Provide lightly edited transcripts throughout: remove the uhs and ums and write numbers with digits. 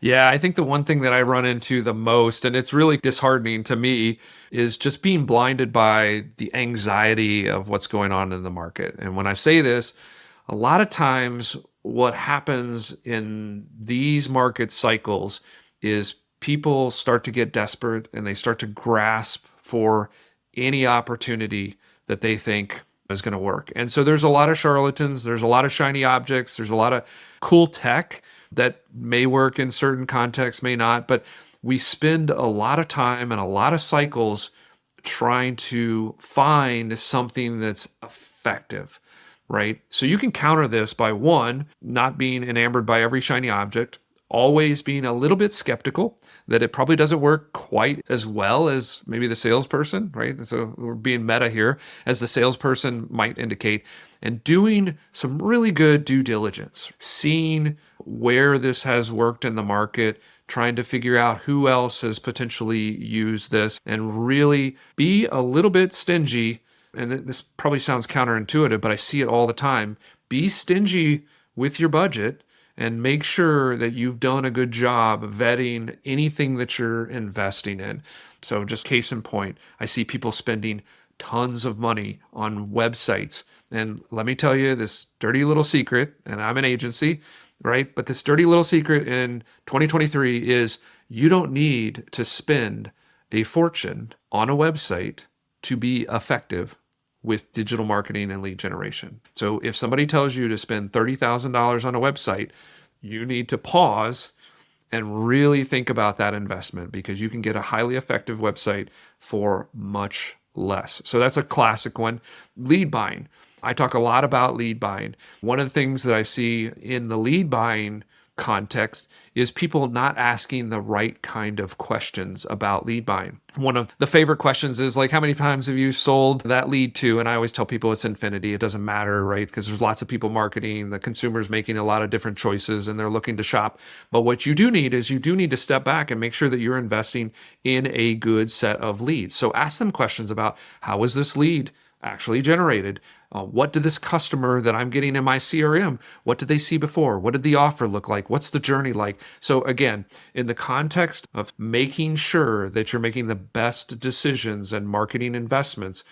Yeah, I think the one thing that I run into the most, and it's really disheartening to me, is just being blinded by the anxiety of what's going on in the market. And when I say this, a lot of times what happens in these market cycles is people start to get desperate and they start to grasp for any opportunity that they think is going to work. And so there's a lot of charlatans, there's a lot of shiny objects, there's a lot of cool tech that may work in certain contexts, may not, but we spend a lot of time and a lot of cycles trying to find something that's effective, right? So you can counter this by one, not being enamored by every shiny object, always being a little bit skeptical that it probably doesn't work quite as well as maybe the salesperson, right? So we're being meta here, as the salesperson might indicate, and doing some really good due diligence, seeing where this has worked in the market, trying to figure out who else has potentially used this, and really be a little bit stingy. And this probably sounds counterintuitive, but I see it all the time. Be stingy with your budget and make sure that you've done a good job vetting anything that you're investing in. So, just case in point, I see people spending tons of money on websites. And let me tell you this dirty little secret, and I'm an agency, right? But this dirty little secret in 2023 is you don't need to spend a fortune on a website to be effective with digital marketing and lead generation. So if somebody tells you to spend $30,000 on a website, you need to pause and really think about that investment, because you can get a highly effective website for much less. So that's a classic one. Lead buying. I talk a lot about lead buying. One of the things that I see in the lead buying context is people not asking the right kind of questions about lead buying. One of the favorite questions is like, how many times have you sold that lead to? And I always tell people it's infinity. It doesn't matter, right? Because there's lots of people marketing, the consumer's making a lot of different choices and they're looking to shop. But what you do need is you do need to step back and make sure that you're investing in a good set of leads. So ask them questions about, how was this lead actually generated? What did this customer that I'm getting in my CRM, what did they see before? What did the offer look like? What's the journey like? So again, in the context of making sure that you're making the best decisions and marketing investments,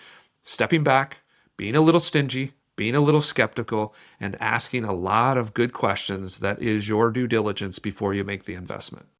stepping back, being a little stingy, being a little skeptical, and asking a lot of good questions, that is your due diligence before you make the investment.